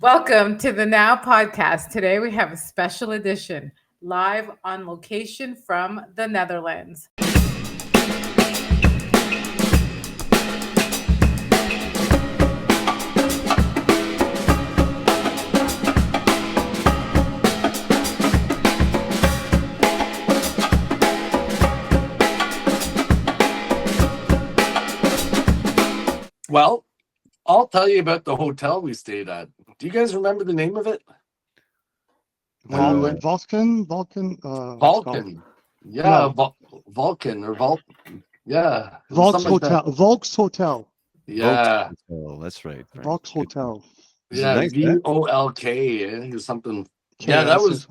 Welcome to the Now podcast. Today we have a special edition live on location from the Netherlands. Well, I'll tell you about the hotel we stayed at. Do you guys remember the name of it? Vulcan, Vulcan. No. Vulcan or Yeah, it was Volks something like that. Hotel. Volks Hotel. Yeah, Oh, that's right. Volks Hotel. yeah, Nice, VOLK or something. Yeah, KS.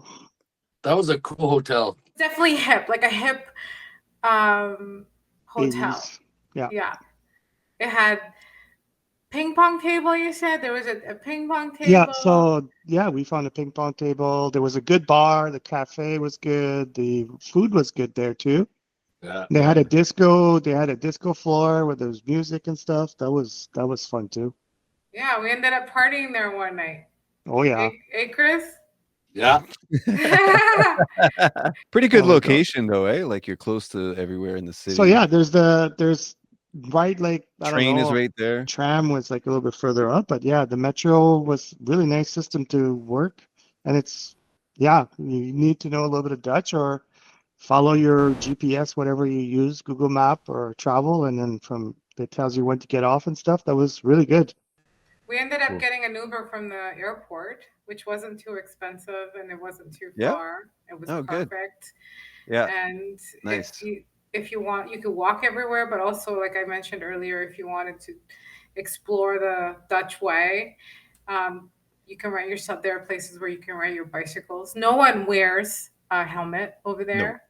that was a cool hotel. Definitely hip, like a hip hotel. 80s. Yeah. Yeah. It had ping pong table, you said? There was a ping pong table. Yeah, so we found a ping pong table. There was a good bar. The cafe was good. The food was good there too. Yeah, They had a disco. They had a disco floor where there was music and stuff. That was fun too. Yeah, we ended up partying there one night. Oh yeah. Hey Chris? yeah. Pretty good Oh my God. location though, eh? Like you're close to everywhere in the city. So yeah, there's right, like, I don't Train is know, right there. tram was like a little bit further up, but yeah, the metro was really nice system to work. And you need to know a little bit of Dutch or follow your GPS, whatever you use, Google Map or travel, and then it tells you when to get off and stuff. That was really good. We ended up Cool. getting an Uber from the airport, which wasn't too expensive and it wasn't too Yeah? far. It was Oh, good. perfect. Yeah. And Nice. if you want, you could walk everywhere, but also, like I mentioned earlier, if you wanted to explore the Dutch way, you can rent yourself. There are places where you can rent your bicycles. No one wears a helmet over there.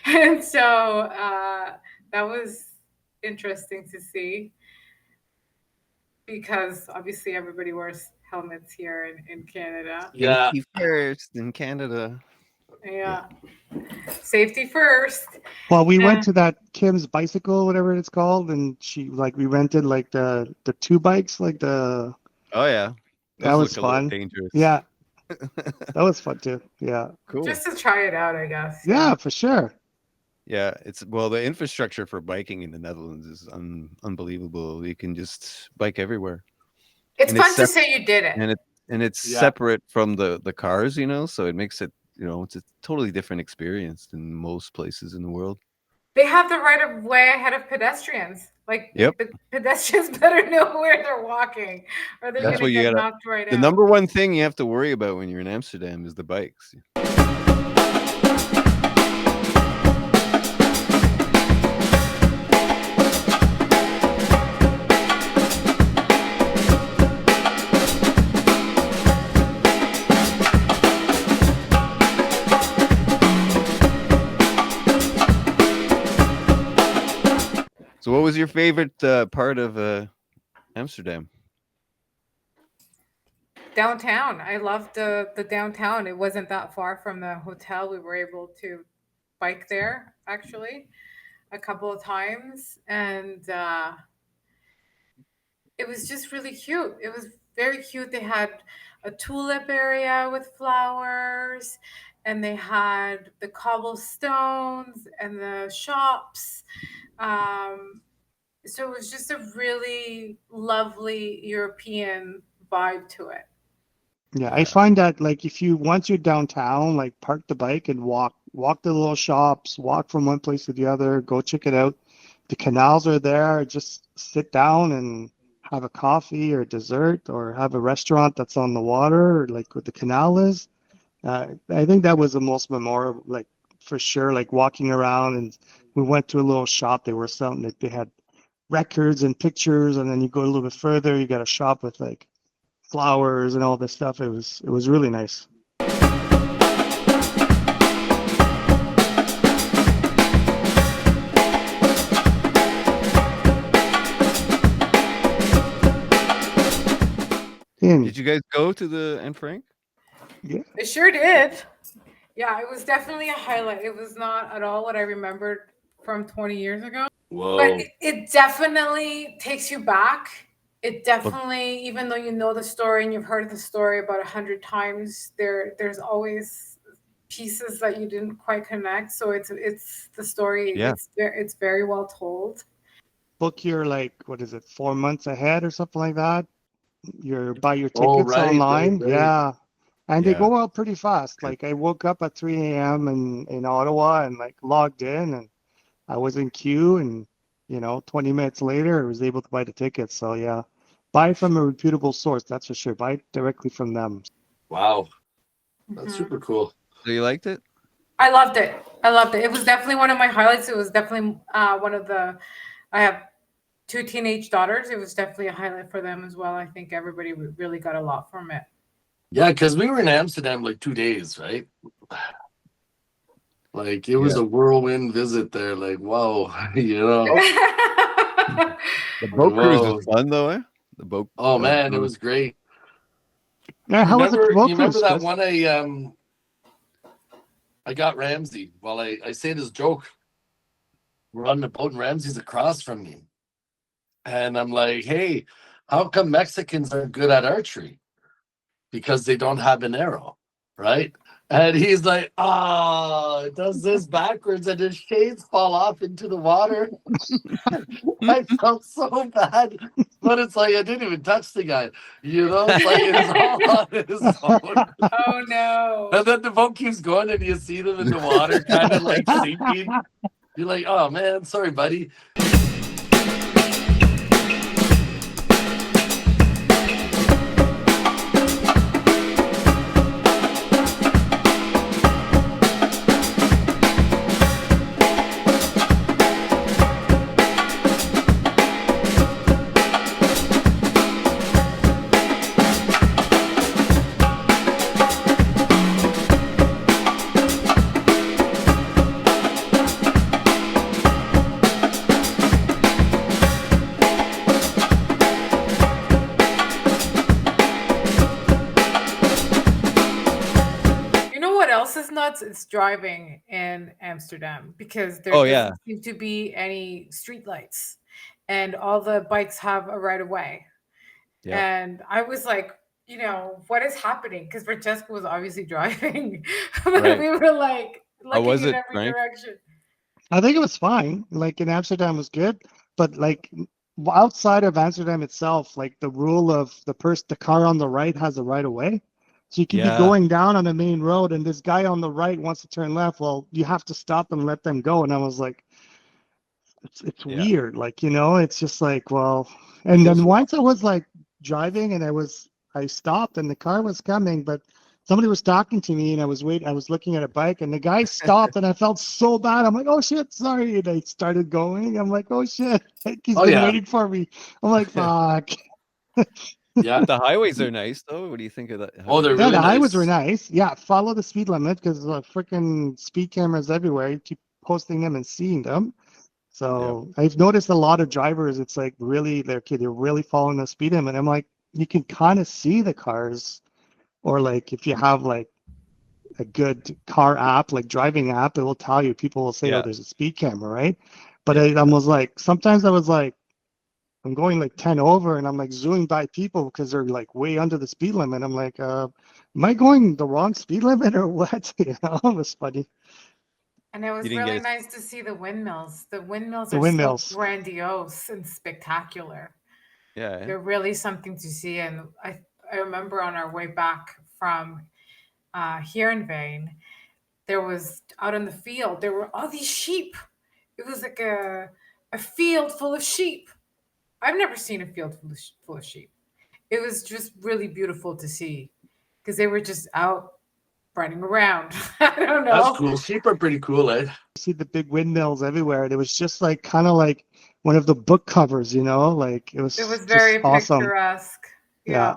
And so that was interesting to see because obviously everybody wears helmets here in Canada. Yeah. Safety first in Canada. Yeah. Safety first. Well, we Yeah. went to that Kim's bicycle, whatever it's called, and we rented like the two bikes, like the Oh yeah. that Those was look a little fun. dangerous. Yeah, that was fun too. Yeah. Cool. Just to try it out, I guess. Yeah, for sure. Yeah, the infrastructure for biking in the Netherlands is unbelievable. You can just bike everywhere. It's And it's fun to say you did it. And it's Yeah. separate from the cars, so it makes it, it's a totally different experience than most places in the world. They have the right of way ahead of pedestrians. Like Yep. the pedestrians better know where they're walking, or they're That's going what to you get gotta- knocked right The out. number one thing you have to worry about when you're in Amsterdam is the bikes. So what was your favorite part of Amsterdam? Downtown. I loved the downtown. It wasn't that far from the hotel. We were able to bike there actually a couple of times, and it was just really cute. It was very cute. They had a tulip area with flowers, and they had the cobblestones and the shops. So it was just a really lovely European vibe to it. Yeah, I find that like once you're downtown, like park the bike and walk the little shops, walk from one place to the other, go check it out. The canals are there. Just sit down and have a coffee or dessert or have a restaurant that's on the water, like what the canal is. I think that was the most memorable, like for sure, like walking around, and we went to a little shop. They were selling, like they had records and pictures, and then you go a little bit further, you got a shop with like flowers and all this stuff. It was really nice. Did you guys go to the Anne Frank? Yeah. It sure did. Yeah, it was definitely a highlight. It was not at all what I remembered from 20 years ago. Whoa. But it definitely takes you back It definitely, even though you know the story and you've heard the story about 100 times, there's always pieces that you didn't quite connect. So it's the story. Yeah. It's very well told. Book your like what is it, 4 months ahead or something like that. You buy your Oh, tickets online. right. Yeah. And they Yeah. go out pretty fast. Like I woke up at 3 a.m. in Ottawa and like logged in and I was in queue and 20 minutes later I was able to buy the tickets. So yeah. Buy from a reputable source, that's for sure. Buy directly from them. Wow, that's Mhm. super cool. So you liked it? I loved it. I loved it. It was definitely one of my highlights. It was definitely one of the. I have 2 teenage daughters. It was definitely a highlight for them as well. I think everybody really got a lot from it. Yeah, because we were in Amsterdam like 2 days, right? Like it was Yeah. a whirlwind visit there. Like, whoa, The boat cruise Whoa. was fun though, eh? The boat. Oh man, it was great. Yeah, how was the boat You cruise, remember that Chris? one I got Ramsey. Well, I say this joke. We're on the boat and Ramsey's across from me. And I'm like, hey, how come Mexicans are good at archery? Because they don't have an arrow, right? And he's like, it does this backwards and his shades fall off into the water. I felt so bad. But it's like I didn't even touch the guy. It's like it's all on his own. Oh no. And then the boat keeps going and you see them in the water kind of like sinking. You're like, oh man, sorry, buddy. It's driving in Amsterdam because there Oh, doesn't yeah. seem to be any street lights and all the bikes have a right of way. Yeah. And I was like, what is happening? Because Francesca was obviously driving. But Right. we were like looking was in it, every Frank? direction. I think it was fine. Like in Amsterdam was good, but like outside of Amsterdam itself, like the rule of the car on the right has a right of way. So you can be Yeah. going down on the main road and this guy on the right wants to turn left. Well, you have to stop and let them go. And I was like, it's Yeah. weird. Like, it's just like, well, and then once I was like driving and I stopped and the car was coming, but somebody was talking to me and I was looking at a bike and the guy stopped and I felt so bad. I'm like, oh shit, sorry. And I started going. I'm like, oh shit, he's been waiting for me. I'm like, fuck. Yeah. But the highways are nice though. What do you think of that? Oh, they're Yeah, really the highways nice. were nice. Yeah, follow the speed limit because freaking speed cameras everywhere. You keep posting them and seeing them. So I've noticed a lot of drivers. It's like really they're really following the speed limit. I'm like, you can kind of see the cars, or like if you have like a good car app, like driving app, it will tell you. People will say, Yeah. "Oh, there's a speed camera," right? But I was like, sometimes I was like, I'm going like 10 over and I'm like zooming by people because they're like way under the speed limit. I'm like, am I going the wrong speed limit or what? It was funny. And it was You didn't really get nice to see the windmills. The windmills The are windmills. so grandiose and spectacular. Yeah. They're really something to see. And I remember on our way back from here in Vane, there was out in the field, there were all these sheep. It was like a field full of sheep. I've never seen a field full of sheep. It was just really beautiful to see because they were just out running around. I don't know. That's cool. Sheep are pretty cool, eh? See the big windmills everywhere. And it was just like kind of like one of the book covers, like it was very just awesome. picturesque. Yeah.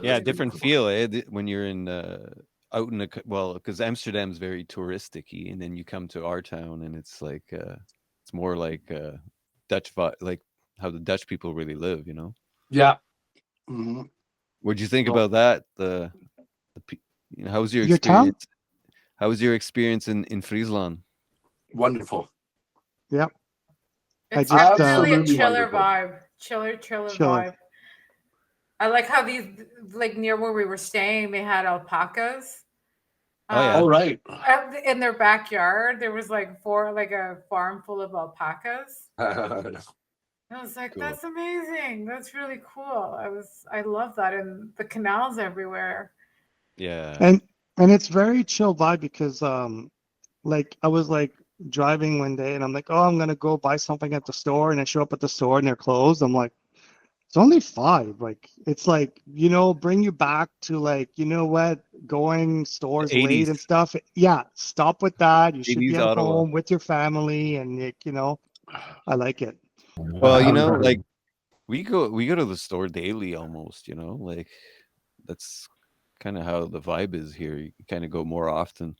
Yeah, different feel, eh? When you're in out in well, because Amsterdam's very touristic-y, and then you come to our town, and it's like it's more like Dutch vibe, like how the Dutch people really live. You know. Yeah. Mhm. What'd you think Oh. about that? You know, how was your Your town? experience? How was your experience in Friesland? Wonderful. Yep. It's I just definitely a Absolutely chiller wonderful. vibe. Chiller Chiller. vibe. I like how these, like near where we were staying, they had alpacas. Oh, yeah. All right. In their backyard, there was like a farm full of alpacas. I was like, Cool. that's amazing. That's really cool. I love that. And the canals everywhere. Yeah. And it's very chill vibe because like I was like driving one day and I'm like, oh, I'm gonna go buy something at the store, and I show up at the store and they're closed. I'm like, it's only 5. Like it's like, bring you back to like, what, going stores The late 80s. and stuff. Yeah, stop with that. You should 80s be at Ottawa. home with your family, and I like it. Well, like we go to the store daily almost, like that's kind of how the vibe is here. You kind of go more often.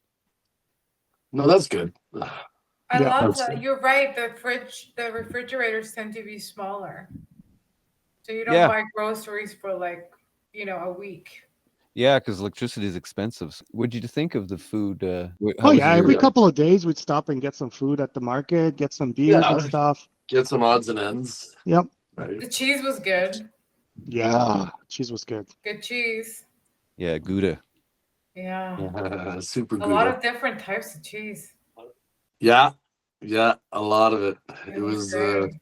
No, that's good. I Yeah. love That's that. good. You're right. The refrigerators tend to be smaller. So you don't Yeah. buy groceries for like, a week. Yeah, because electricity is expensive. What did you think of the food? Oh How was yeah, every your? couple of days we'd stop and get some food at the market, get some beers and Yeah. stuff. Get some odds and ends. Yep. Right. The cheese was good. Yeah, cheese was good. Good cheese. Yeah, Gouda. Yeah. Super A good. lot of different types of cheese. Yeah. Yeah. A lot of it. It was great.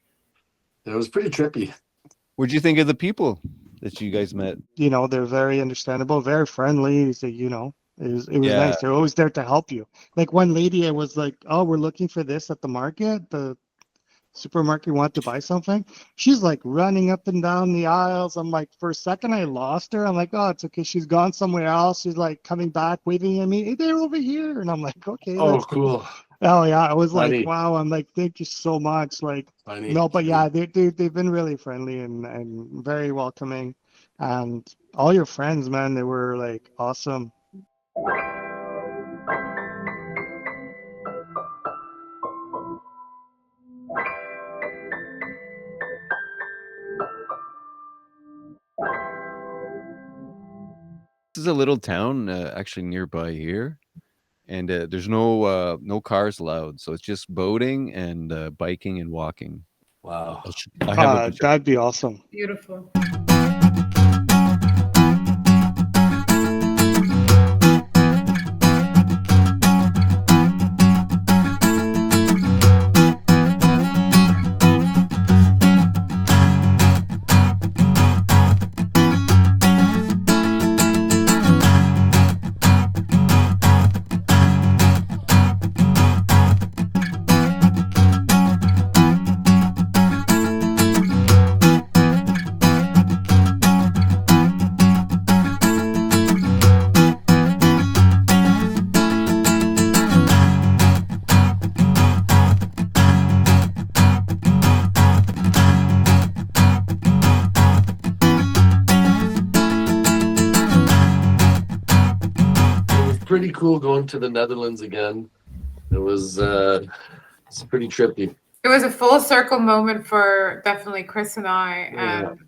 It was pretty trippy. What did you think of the people that you guys met? They're very understandable, very friendly. So, it was Yeah. nice. They're always there to help you. Like one lady, I was like, oh, we're looking for this at the market. The supermarket wanted to buy something. She's like running up and down the aisles. I'm like, for a second, I lost her. I'm like, oh, it's okay. She's gone somewhere else. She's like coming back, waving at me. Hey, they're over here. And I'm like, okay. Oh, That's cool. Oh yeah, I was like, Funny. wow. I'm like, thank you so much. Like, Funny. no, but yeah, they've been really friendly and very welcoming, and all your friends, man, they were like awesome. This is a little town actually nearby here, and there's no cars allowed, so it's just boating and biking and walking. Wow. I have a picture. That'd be awesome. Beautiful. Pretty cool going to the Netherlands again. It was it's pretty trippy. It was a full circle moment for definitely Chris and I, Yeah. and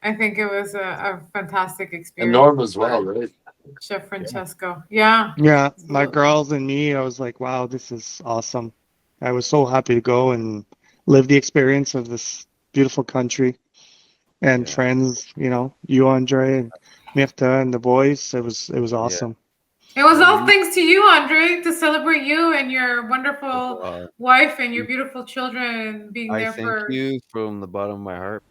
I think it was a fantastic And experience. Norm as well, right? Chef Francesco. Yeah. Yeah, my Absolutely. girls and me, I was like, wow, this is awesome. I was so happy to go and live the experience of this beautiful country and Yeah. friends. You, Andre, and Mifta, and the boys. It was awesome. It was all thanks to you, Andre, to celebrate you and your wonderful wife and your beautiful children being I there thank for. you from the bottom of my heart.